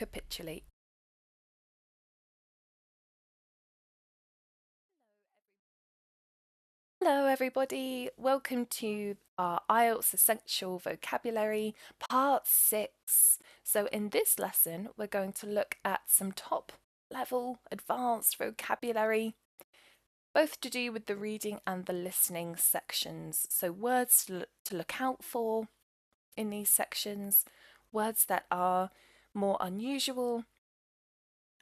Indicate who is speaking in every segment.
Speaker 1: Capitulate. Hello, everybody. Welcome to our IELTS Essential Vocabulary Part 6. So in this lesson, we're going to look at some top level advanced vocabulary, both to do with the reading and the listening sections. So words to look out for in these sections, words that are more unusual.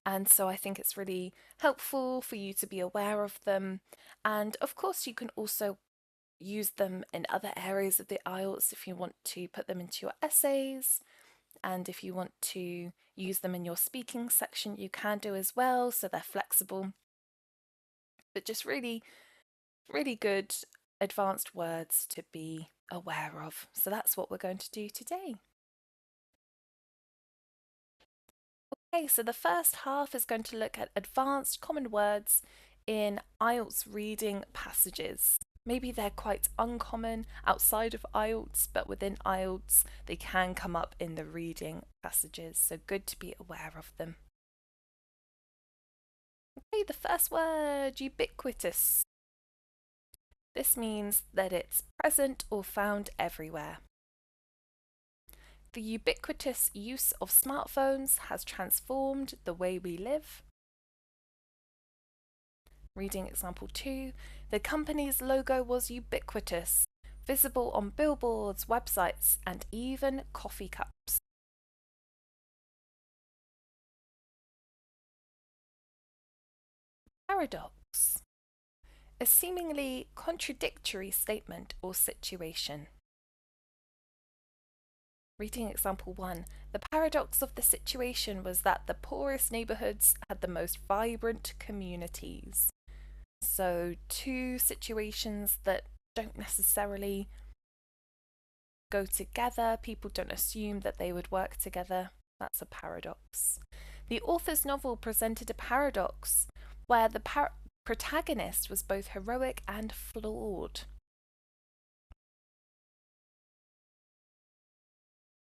Speaker 1: And so I think it's really helpful for you to be aware of them. And of course, you can also use them in other areas of the IELTS if you want to put them into your essays. And if you want to use them in your speaking section, you can do as well. So they're flexible. But just really, really good advanced words to be aware of. So that's what we're going to do today. Okay, so the first half is going to look at advanced common words in IELTS reading passages. Maybe they're quite uncommon outside of IELTS, but within IELTS they can come up in the reading passages, so good to be aware of them. Okay, the first word, ubiquitous. This means that it's present or found everywhere. The ubiquitous use of smartphones has transformed the way we live. Reading example 2, the company's logo was ubiquitous, visible on billboards, websites, and even coffee cups. Paradox, a seemingly contradictory statement or situation. Reading example 1, the paradox of the situation was that the poorest neighbourhoods had the most vibrant communities. So, two situations that don't necessarily go together, people don't assume that they would work together. That's a paradox. The author's novel presented a paradox where the protagonist was both heroic and flawed.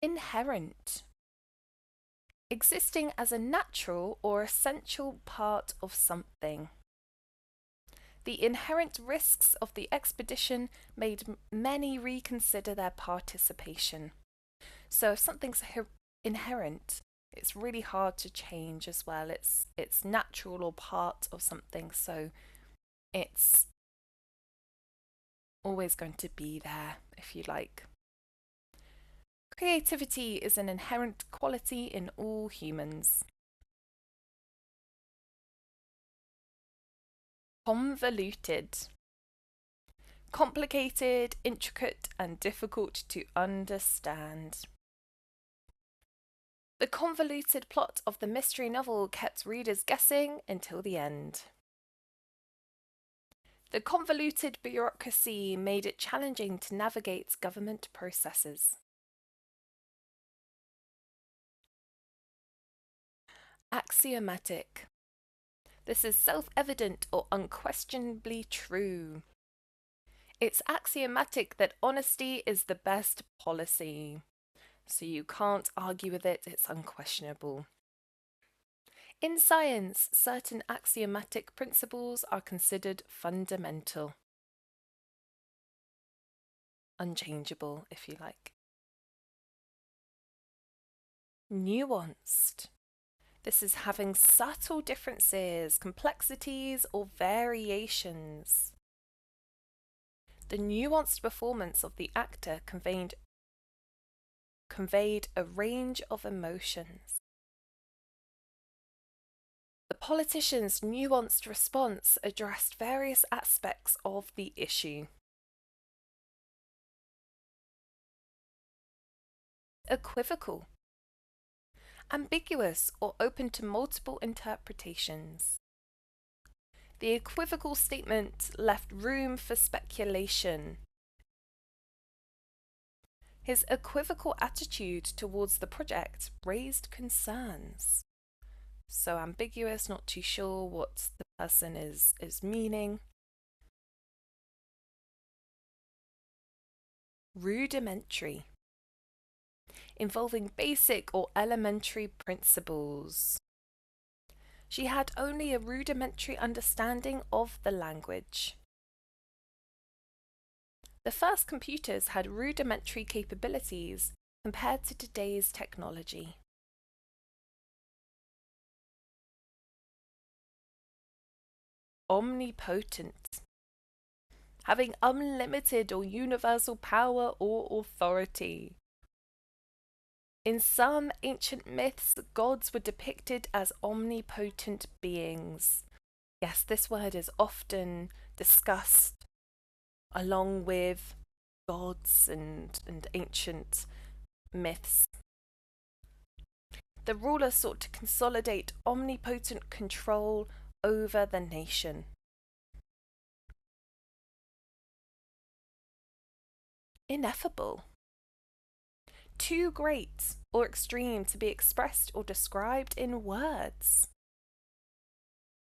Speaker 1: Inherent, existing as a natural or essential part of something. The inherent risks of the expedition made many reconsider their participation. So if something's inherent, it's really hard to change as well. It's natural or part of something, so it's always going to be there, if you like. Creativity is an inherent quality in all humans. Convoluted, complicated, intricate, and difficult to understand. The convoluted plot of the mystery novel kept readers guessing until the end. The convoluted bureaucracy made it challenging to navigate government processes. Axiomatic. This is self-evident or unquestionably true. It's axiomatic that honesty is the best policy. So you can't argue with it, it's unquestionable. In science, certain axiomatic principles are considered fundamental. Unchangeable, if you like. Nuanced. This is having subtle differences, complexities, or variations. The nuanced performance of the actor conveyed a range of emotions. The politician's nuanced response addressed various aspects of the issue. Equivocal. Ambiguous or open to multiple interpretations. The equivocal statement left room for speculation. His equivocal attitude towards the project raised concerns. So ambiguous, not too sure what the person is meaning. Rudimentary. involving basic or elementary principles. She had only a rudimentary understanding of the language. The first computers had rudimentary capabilities compared to today's technology. Omnipotent, having unlimited or universal power or authority. In some ancient myths, gods were depicted as omnipotent beings. Yes, this word is often discussed along with gods and ancient myths. The ruler sought to consolidate omnipotent control over the nation. Ineffable. Too great or extreme to be expressed or described in words.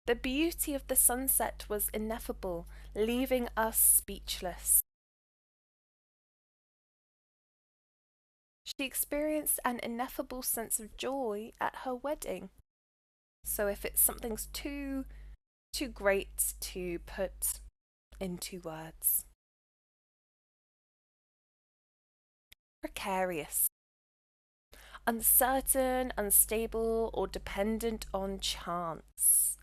Speaker 1: The beauty of the sunset was ineffable, leaving us speechless. She experienced an ineffable sense of joy at her wedding. So if something's too great to put into words. Precarious. Uncertain, unstable, or dependent on chance.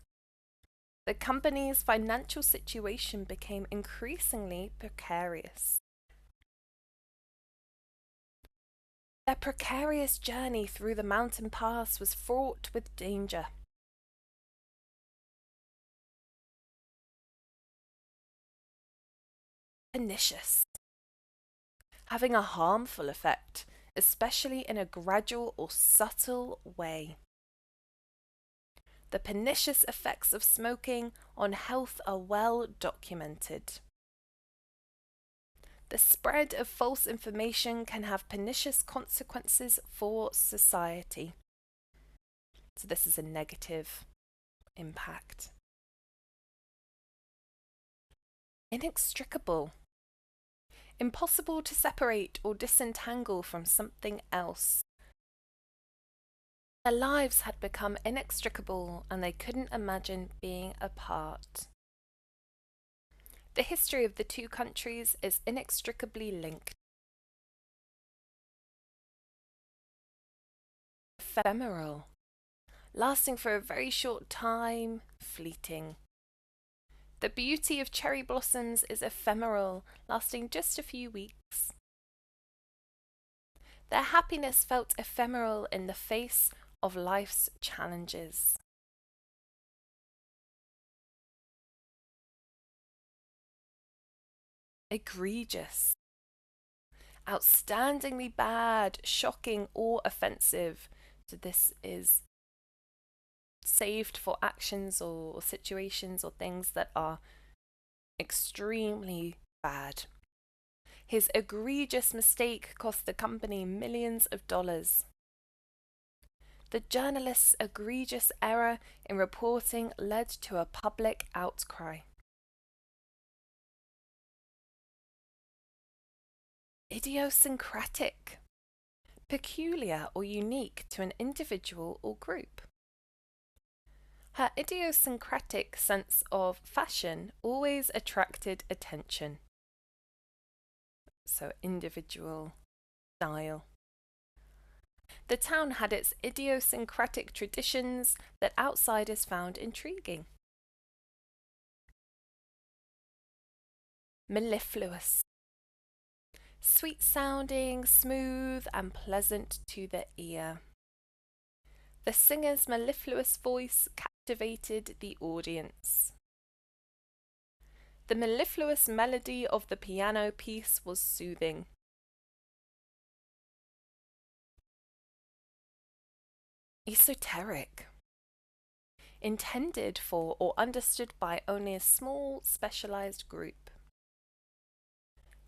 Speaker 1: The company's financial situation became increasingly precarious. Their precarious journey through the mountain pass was fraught with danger. Pernicious. Having a harmful effect, especially in a gradual or subtle way. The pernicious effects of smoking on health are well documented. The spread of false information can have pernicious consequences for society. So this is a negative impact. Inextricable. Impossible to separate or disentangle from something else. Their lives had become inextricable and they couldn't imagine being apart. The history of the two countries is inextricably linked. Ephemeral. Lasting for a very short time, fleeting. The beauty of cherry blossoms is ephemeral, lasting just a few weeks. Their happiness felt ephemeral in the face of life's challenges. Egregious. Outstandingly bad, shocking, or offensive. So this is saved for actions or situations or things that are extremely bad. His egregious mistake cost the company millions of dollars. The journalist's egregious error in reporting led to a public outcry. Idiosyncratic. Peculiar or unique to an individual or group. Her idiosyncratic sense of fashion always attracted attention. So individual style. The town had its idiosyncratic traditions that outsiders found intriguing. Mellifluous. Sweet sounding, smooth and pleasant to the ear. The singer's mellifluous voice captivated the audience. The mellifluous melody of the piano piece was soothing. Esoteric. Intended for or understood by only a small, specialized group.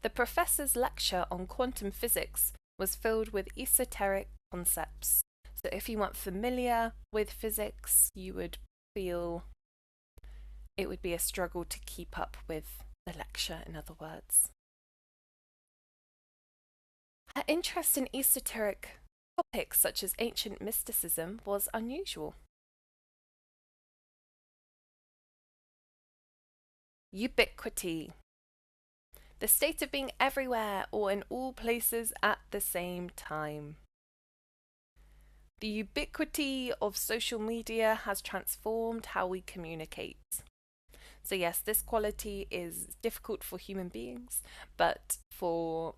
Speaker 1: The professor's lecture on quantum physics was filled with esoteric concepts. So if you weren't familiar with physics, you would feel it would be a struggle to keep up with the lecture, in other words. Her interest in esoteric Topics such as ancient mysticism was unusual. Ubiquity. The state of being everywhere or in all places at the same time. The ubiquity of social media has transformed how we communicate. So yes, this quality is difficult for human beings, but for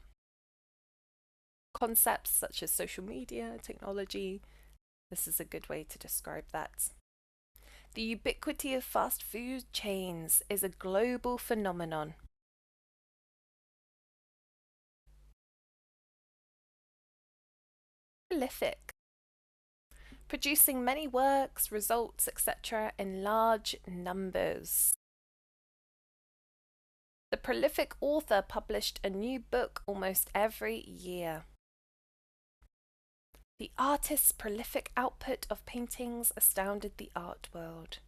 Speaker 1: concepts such as social media, technology, this is a good way to describe that. The ubiquity of fast food chains is a global phenomenon. Prolific. Producing many works, results, etc. in large numbers. The prolific author published a new book almost every year. The artist's prolific output of paintings astounded the art world.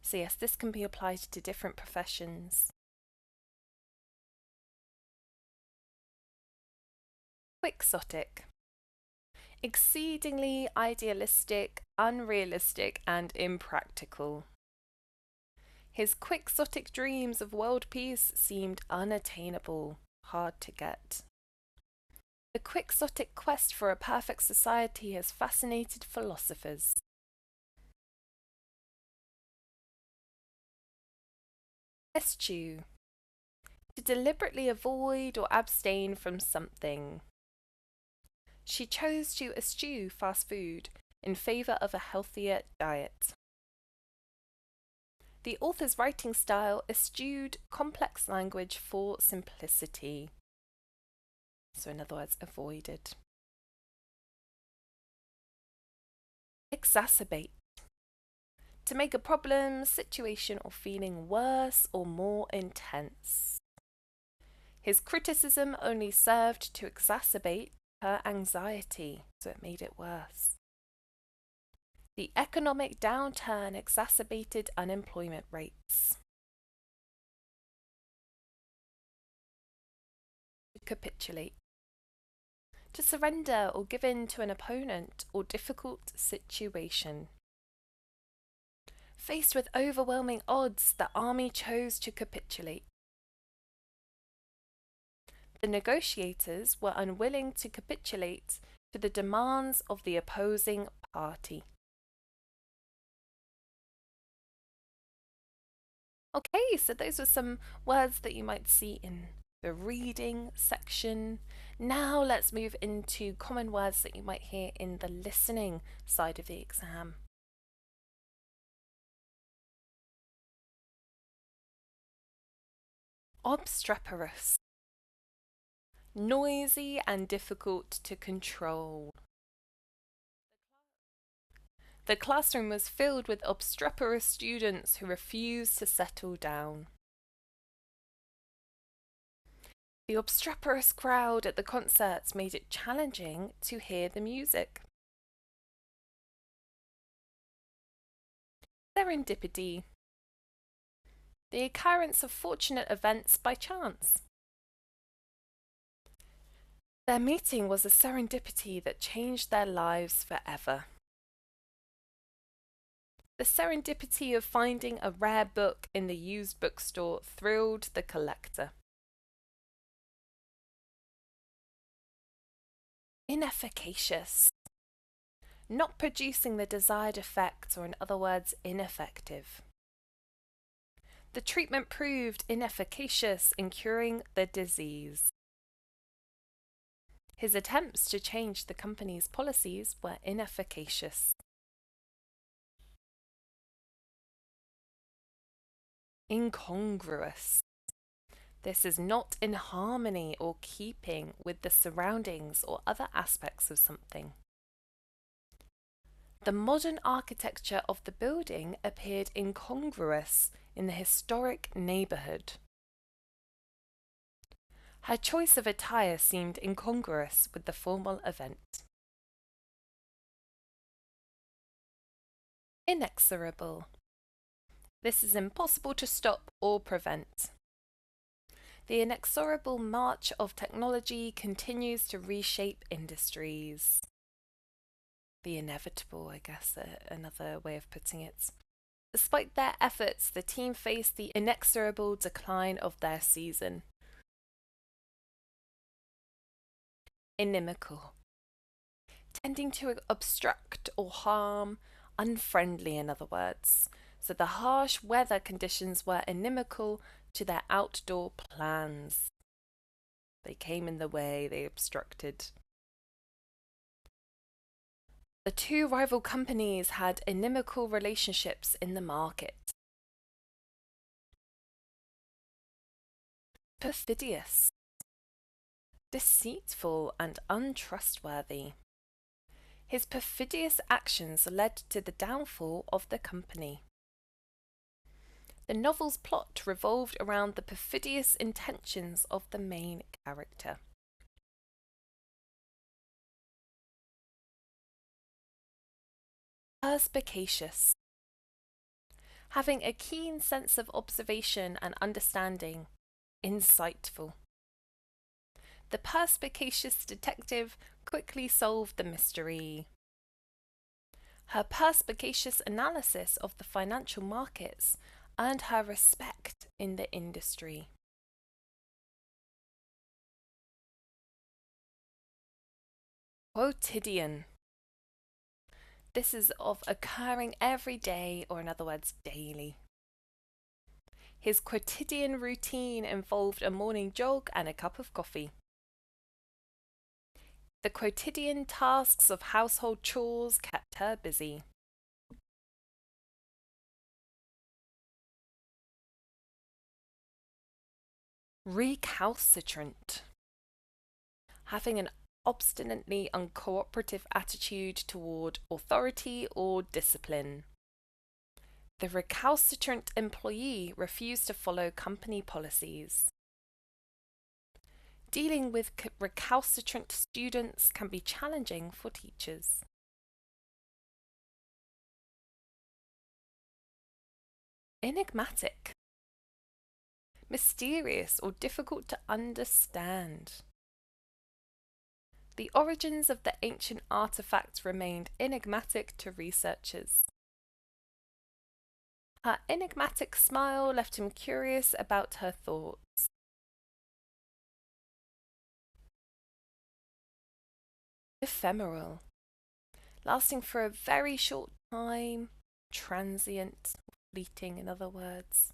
Speaker 1: So yes, this can be applied to different professions. Quixotic. Exceedingly idealistic, unrealistic, and impractical. His quixotic dreams of world peace seemed unattainable, hard to get. The quixotic quest for a perfect society has fascinated philosophers. Eschew. To deliberately avoid or abstain from something. She chose to eschew fast food in favour of a healthier diet. The author's writing style eschewed complex language for simplicity. So in other words, avoided. Exacerbate. To make a problem, situation, or feeling worse or more intense. His criticism only served to exacerbate her anxiety, so it made it worse. The economic downturn exacerbated unemployment rates. To capitulate. To surrender or give in to an opponent or difficult situation. Faced with overwhelming odds, the army chose to capitulate. The negotiators were unwilling to capitulate to the demands of the opposing party. Okay, so those were some words that you might see in the reading section. Now let's move into common words that you might hear in the listening side of the exam. Obstreperous. Noisy and difficult to control. The classroom was filled with obstreperous students who refused to settle down. The obstreperous crowd at the concerts made it challenging to hear the music. Serendipity. The occurrence of fortunate events by chance. Their meeting was a serendipity that changed their lives forever. The serendipity of finding a rare book in the used bookstore thrilled the collector. Inefficacious. Not producing the desired effect, or in other words, ineffective. The treatment proved inefficacious in curing the disease. His attempts to change the company's policies were inefficacious. Incongruous. This is not in harmony or keeping with the surroundings or other aspects of something. The modern architecture of the building appeared incongruous in the historic neighbourhood. Her choice of attire seemed incongruous with the formal event. Inexorable. This is impossible to stop or prevent. The inexorable march of technology continues to reshape industries. the inevitable, I guess, another way of putting it. Despite their efforts, the team faced the inexorable decline of their season. Inimical, tending to obstruct or harm, unfriendly, in other words. So the harsh weather conditions were inimical to their outdoor plans. They came in the way, they obstructed. The two rival companies had inimical relationships in the market. Perfidious, deceitful, and untrustworthy. His perfidious actions led to the downfall of the company. The novel's plot revolved around the perfidious intentions of the main character. Perspicacious, having a keen sense of observation and understanding. Insightful. The perspicacious detective quickly solved the mystery. Her perspicacious analysis of the financial markets earned her respect in the industry. Quotidian. This is of occurring every day, or in other words, daily. His quotidian routine involved a morning jog and a cup of coffee. The quotidian tasks of household chores kept her busy. Recalcitrant, having an obstinately uncooperative attitude toward authority or discipline. The recalcitrant employee refused to follow company policies. Dealing with recalcitrant students can be challenging for teachers. Enigmatic, mysterious or difficult to understand. The origins of the ancient artifacts remained enigmatic to researchers. Her enigmatic smile left him curious about her thoughts. Ephemeral, lasting for a very short time, transient, fleeting in other words.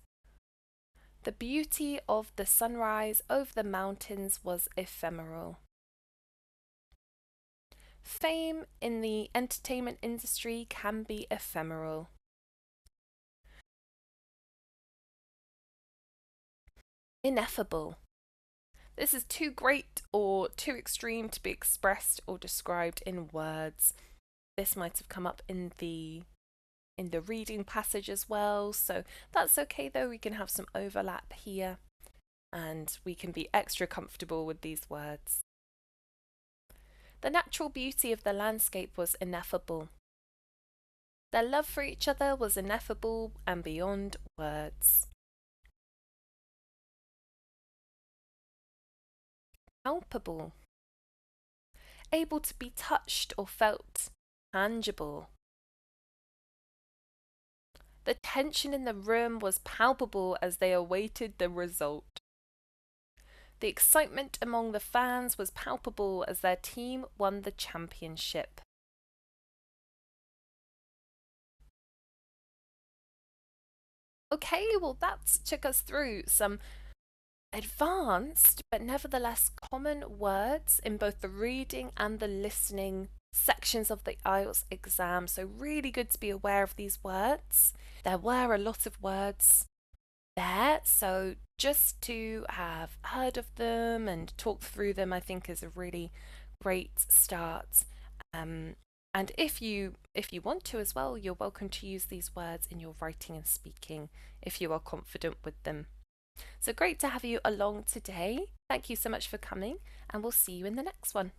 Speaker 1: The beauty of the sunrise over the mountains was ephemeral. Fame in the entertainment industry can be ephemeral. Ineffable. This is too great or too extreme to be expressed or described in words. This might have come up in the reading passage as well, so that's okay though. We can have some overlap here and we can be extra comfortable with these words. The natural beauty of the landscape was ineffable. Their love for each other was ineffable and beyond words. Palpable, able to be touched or felt, tangible. The tension in the room was palpable as they awaited the result. The excitement among the fans was palpable as their team won the championship. Okay, well that took us through some advanced but nevertheless common words in both the reading and the listening sections of the IELTS exam, so really good to be aware of these words. There were a lot of words there, so just to have heard of them and talk through them I think is a really great start. And if you want to as well, you're welcome to use these words in your writing and speaking if you are confident with them. So great to have you along today. Thank you so much for coming, and we'll see you in the next one.